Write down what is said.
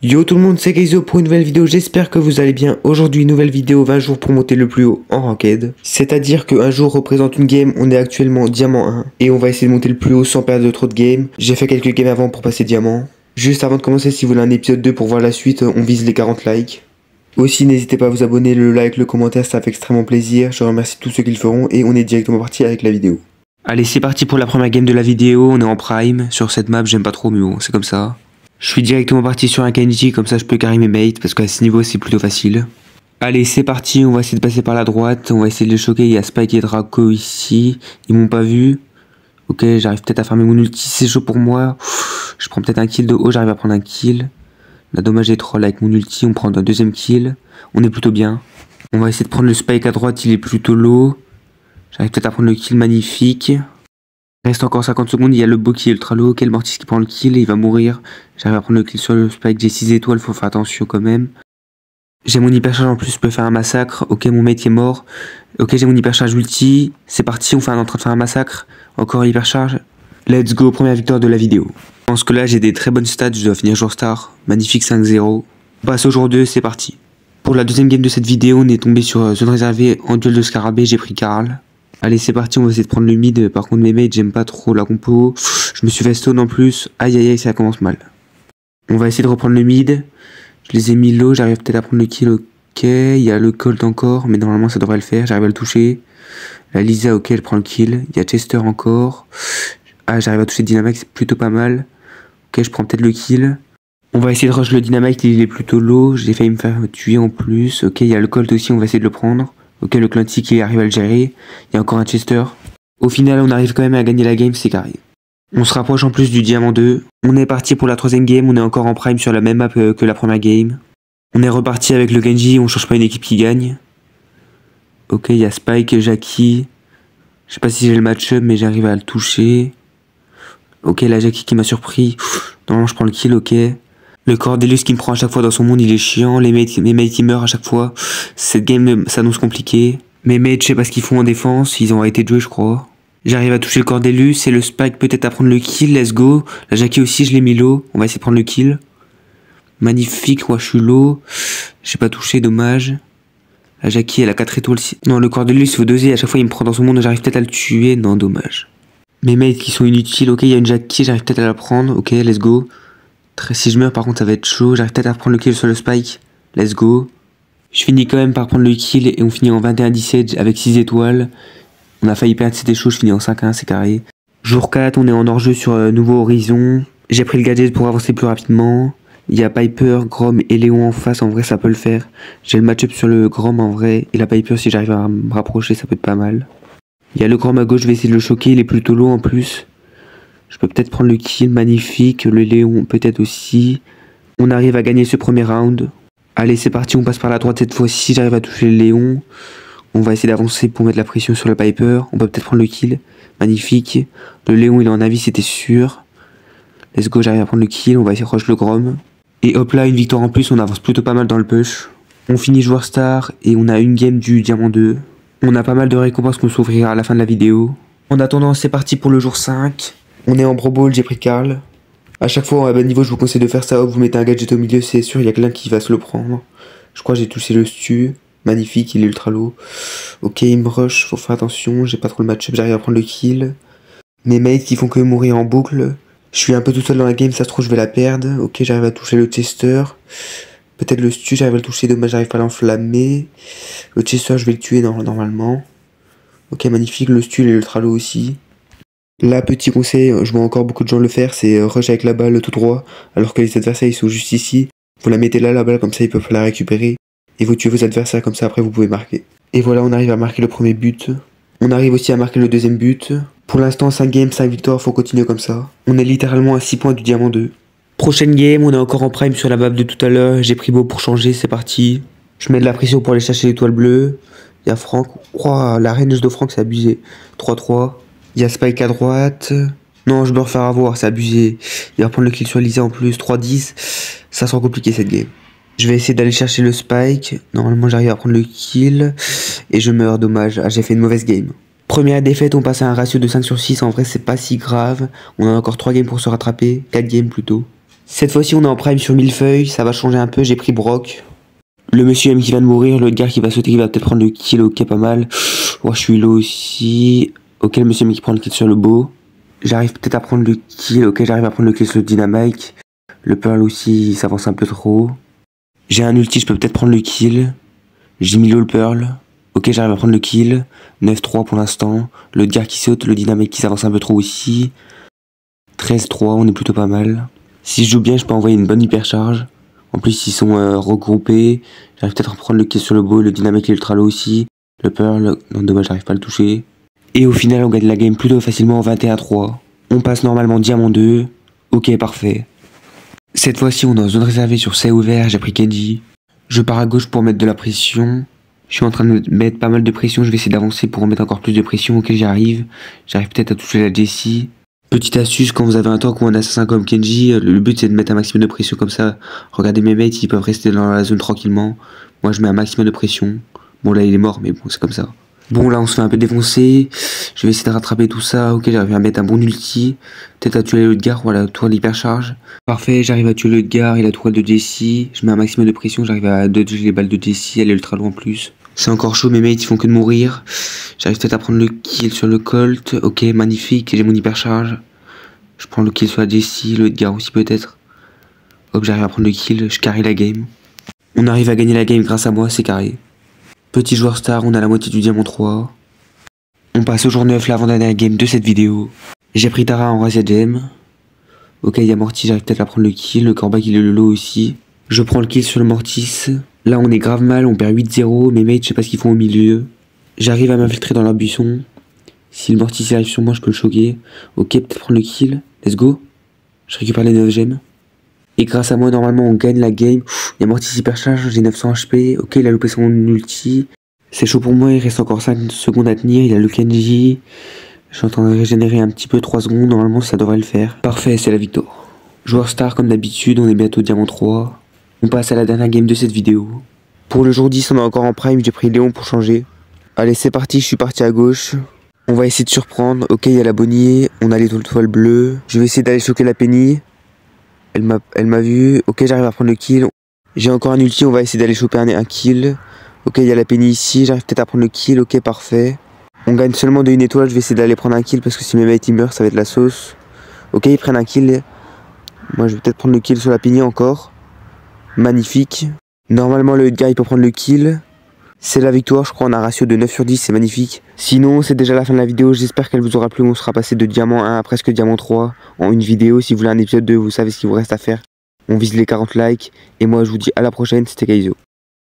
Yo tout le monde, c'est Kaizo pour une nouvelle vidéo, j'espère que vous allez bien. Aujourd'hui, nouvelle vidéo 20 jours pour monter le plus haut en ranked. C'est-à-dire qu'un jour représente une game, on est actuellement diamant 1. Et on va essayer de monter le plus haut sans perdre trop de games. J'ai fait quelques games avant pour passer diamant. Juste avant de commencer, si vous voulez un épisode 2 pour voir la suite, on vise les 40 likes. Aussi, n'hésitez pas à vous abonner, le like, le commentaire, ça fait extrêmement plaisir. Je remercie tous ceux qui le feront et on est directement parti avec la vidéo. Allez, c'est parti pour la première game de la vidéo, on est en prime. Sur cette map, j'aime pas trop, mais bon, c'est comme ça. Je suis directement parti sur un Kenji, comme ça je peux carry mes mates, parce qu'à ce niveau c'est plutôt facile. Allez, c'est parti, on va essayer de passer par la droite, on va essayer de les choquer. Il y a Spike et Draco ici, ils m'ont pas vu. Ok, j'arrive peut-être à farmer mon ulti, c'est chaud pour moi. Je prends peut-être un kill de haut, j'arrive à prendre un kill. La dommage est troll avec mon ulti, on prend un deuxième kill. On est plutôt bien. On va essayer de prendre le Spike à droite, il est plutôt low. J'arrive peut-être à prendre le kill magnifique. Il reste encore 50 secondes, il y a le beau qui est ultra low, quel Mortis qui prend le kill et il va mourir. J'arrive à prendre le kill sur le Spike, j'ai 6 étoiles, faut faire attention quand même. J'ai mon hypercharge en plus, je peux faire un massacre. Ok, mon mate est mort. Ok, j'ai mon hypercharge ulti. C'est parti, on est en train de faire un massacre. Encore hypercharge. Let's go, première victoire de la vidéo. Je pense que là j'ai des très bonnes stats, je dois finir jour star. Magnifique 5-0. On passe au jour 2, c'est parti. Pour la deuxième game de cette vidéo, on est tombé sur zone réservée en duel de scarabée, j'ai pris Karl. Allez, c'est parti, on va essayer de prendre le mid. Par contre, mes mates, j'aime pas trop la compo. Je me suis fait stone en plus. Aïe aïe aïe, ça commence mal. On va essayer de reprendre le mid. Je les ai mis low, j'arrive peut-être à prendre le kill. Ok, il y a le Colt encore, mais normalement ça devrait le faire. J'arrive à le toucher. La Lisa, ok, elle prend le kill. Il y a Chester encore. Ah, j'arrive à toucher Dynamite, c'est plutôt pas mal. Ok, je prends peut-être le kill. On va essayer de rush le Dynamite, il est plutôt low. J'ai failli me faire tuer en plus. Ok, il y a le Colt aussi, on va essayer de le prendre. Ok, le Clancy qui arrive à le gérer. Il y a encore un Chester. Au final, on arrive quand même à gagner la game, c'est carré. On se rapproche en plus du diamant 2. On est parti pour la troisième game. On est encore en prime sur la même map que la première game. On est reparti avec le Genji. On change pas une équipe qui gagne. Ok, il y a Spike, Jackie. Je sais pas si j'ai le match-up, mais j'arrive à le toucher. Ok, la Jackie qui m'a surpris. Normalement, je prends le kill, ok. Le Cordelius qui me prend à chaque fois dans son monde, il est chiant. Mes mates ils meurent à chaque fois. Cette game s'annonce compliquée. Mes mates, je sais pas ce qu'ils font en défense. Ils ont arrêté de jouer, je crois. J'arrive à toucher le Cordelius et le Spike peut-être à prendre le kill. Let's go. La Jackie aussi, je l'ai mis low. On va essayer de prendre le kill. Magnifique. Moi, je suis low. J'ai pas touché, dommage. La Jackie, elle a 4 étoiles. Non, le Cordelius, il faut doser. À chaque fois, il me prend dans son monde. J'arrive peut-être à le tuer. Non, dommage. Mes mates qui sont inutiles. Ok, il y a une Jackie. J'arrive peut-être à la prendre. Ok, let's go. Si je meurs, par contre, ça va être chaud. J'arrive peut-être à prendre le kill sur le Spike. Let's go. Je finis quand même par prendre le kill et on finit en 21-17 avec 6 étoiles. On a failli perdre, c'était chaud. Je finis en 5-1, c'est carré. Jour 4, on est en hors-jeu sur Nouveau Horizon. J'ai pris le gadget pour avancer plus rapidement. Il y a Piper, Grom et Léon en face. En vrai, ça peut le faire. J'ai le match-up sur le Grom en vrai. Et la Piper, si j'arrive à me rapprocher, ça peut être pas mal. Il y a le Grom à gauche, je vais essayer de le choquer. Il est plutôt low en plus. Je peux peut-être prendre le kill, magnifique, le Léon peut-être aussi. On arrive à gagner ce premier round. Allez, c'est parti, on passe par la droite cette fois-ci, j'arrive à toucher le Léon. On va essayer d'avancer pour mettre la pression sur le Piper. On peut peut-être prendre le kill, magnifique. Le Léon, il est en avis, c'était sûr. Let's go, j'arrive à prendre le kill, on va essayer de rush le Grom. Et hop là, une victoire en plus, on avance plutôt pas mal dans le push. On finit joueur star et on a une game du diamant 2. On a pas mal de récompenses qu'on s'ouvrira à la fin de la vidéo. En attendant, c'est parti pour le jour 5. On est en Bro Ball, j'ai pris Karl. A chaque fois à bas niveau, je vous conseille de faire ça. Vous mettez un gadget au milieu, c'est sûr, il y a quelqu'un qui va se le prendre. Je crois que j'ai touché le stu. Magnifique, il est ultra low. Ok, il me rush, faut faire attention. J'ai pas trop le match-up, j'arrive à prendre le kill. Mes mates qui font que mourir en boucle. Je suis un peu tout seul dans la game, ça se trouve, je vais la perdre. Ok, j'arrive à toucher le Chester. Peut-être le stu, j'arrive à le toucher, dommage, j'arrive pas à l'enflammer. Le Chester, je vais le tuer normalement. Ok, magnifique, le stu, il est ultra low aussi. Là, petit conseil, je vois encore beaucoup de gens le faire, c'est rush avec la balle tout droit, alors que les adversaires ils sont juste ici. Vous la mettez là, la balle, comme ça ils peuvent la récupérer. Et vous tuez vos adversaires, comme ça après vous pouvez marquer. Et voilà, on arrive à marquer le premier but. On arrive aussi à marquer le deuxième but. Pour l'instant, 5 games, 5 victoires, faut continuer comme ça. On est littéralement à 6 points du diamant 2. Prochaine game, on est encore en prime sur la map de tout à l'heure. J'ai pris beau pour changer, c'est parti. Je mets de la pression pour aller chercher l'étoile bleue. Il y a Franck. Oh, la range de Franck, c'est abusé. 3-3. Il y a Spike à droite. Non, je me refaire avoir, c'est abusé. Il va prendre le kill sur Lisa en plus. 3-10. Ça sera compliqué cette game. Je vais essayer d'aller chercher le Spike. Normalement, j'arrive à prendre le kill. Et je meurs, dommage. Ah, j'ai fait une mauvaise game. Première défaite, on passe à un ratio de 5/6. En vrai, c'est pas si grave. On a encore 3 games pour se rattraper. 4 games plutôt. Cette fois-ci, on est en prime sur millefeuille, ça va changer un peu, j'ai pris Brock. Le monsieur M qui vient de mourir, le gars qui va sauter, qui va peut-être prendre le kill, ok, pas mal. Oh, je suis low aussi. Ok, le monsieur M qui prend le kill sur le beau. J'arrive peut-être à prendre le kill, ok, j'arrive à prendre le kill sur le dynamite. Le pearl aussi, il s'avance un peu trop. J'ai un ulti, je peux peut-être prendre le kill. J'ai mis low le pearl. Ok, j'arrive à prendre le kill. 9-3 pour l'instant. Le gars qui saute, le dynamite qui s'avance un peu trop aussi. 13-3, on est plutôt pas mal. Si je joue bien, je peux envoyer une bonne hypercharge. En plus, ils sont regroupés. J'arrive peut-être à prendre le kill sur le beau, le dynamique et l'ultra low aussi. Le pearl, non, dommage, j'arrive pas à le toucher. Et au final, on gagne la game plutôt facilement en 21-3. On passe normalement diamant 2. Ok, parfait. Cette fois-ci, on est en zone réservée sur C ouvert, j'ai pris Kenji. Je pars à gauche pour mettre de la pression. Je suis en train de mettre pas mal de pression, je vais essayer d'avancer pour mettre encore plus de pression. Ok, j'y arrive. J'arrive peut-être à toucher la Jessie. Petite astuce, quand vous avez un tank ou un assassin comme Kenji, le but c'est de mettre un maximum de pression comme ça. Regardez mes mates, ils peuvent rester dans la zone tranquillement. Moi je mets un maximum de pression. Bon là il est mort mais bon c'est comme ça. Bon là on se fait un peu défoncer. Je vais essayer de rattraper tout ça. Ok, j'arrive à mettre un bon ulti. Peut-être à tuer le gars, voilà, toile hypercharge. Parfait, j'arrive à tuer le gars et la toile de Jessie. Je mets un maximum de pression, j'arrive à dodger les balles de Jessie, elle est ultra loin en plus. C'est encore chaud, mes mates ils font que de mourir. J'arrive peut-être à prendre le kill sur le Colt. Ok, magnifique, j'ai mon hypercharge. Je prends le kill sur la Jessie, le Edgar aussi peut-être. Hop, j'arrive à prendre le kill, je carry la game. On arrive à gagner la game grâce à moi, c'est carré. Petit joueur star, on a la moitié du diamant 3. On passe au jour 9, l'avant-dernière game de cette vidéo. J'ai pris Tara en Razia Gem. Ok, il y a Mortis, j'arrive peut-être à prendre le kill. Le Corbac il est le lot aussi. Je prends le kill sur le Mortis. Là on est grave mal, on perd 8-0. Mes mates, je sais pas ce qu'ils font au milieu. J'arrive à m'infiltrer dans leur buisson. Si le Mortis arrive sur moi, je peux le choquer. Ok, peut-être prendre le kill. Let's go. Je récupère les 9 gemmes. Et grâce à moi, normalement, on gagne la game. Il y a Mortis hypercharge, j'ai 900 HP. Ok, il a loupé son ulti. C'est chaud pour moi, il reste encore 5 secondes à tenir. Il a le Kenji. Je suis en train de régénérer un petit peu, 3 secondes. Normalement, ça devrait le faire. Parfait, c'est la victoire. Joueur star, comme d'habitude, on est bientôt diamant 3. On passe à la dernière game de cette vidéo. Pour le jour 10, on est encore en prime. J'ai pris Léon pour changer. Allez, c'est parti, je suis parti à gauche. On va essayer de surprendre. Ok, il y a la Bonnie. On a les toiles bleues. Je vais essayer d'aller choquer la Penny. Elle m'a vu. Ok, j'arrive à prendre le kill. J'ai encore un ulti. On va essayer d'aller choper un kill. Ok, il y a la Penny ici. J'arrive peut-être à prendre le kill. Ok, parfait. On gagne seulement de 1 étoile. Je vais essayer d'aller prendre un kill parce que si mes mates ils meurent, ça va être la sauce. Ok, ils prennent un kill. Moi, je vais peut-être prendre le kill sur la Penny encore. Magnifique. Normalement, le gars il peut prendre le kill. C'est la victoire, je crois, on a un ratio de 9 sur 10, c'est magnifique. Sinon, c'est déjà la fin de la vidéo, j'espère qu'elle vous aura plu. On sera passé de diamant 1 à presque diamant 3 en une vidéo. Si vous voulez un épisode 2, vous savez ce qu'il vous reste à faire. On vise les 40 likes. Et moi, je vous dis à la prochaine, c'était Kaizo.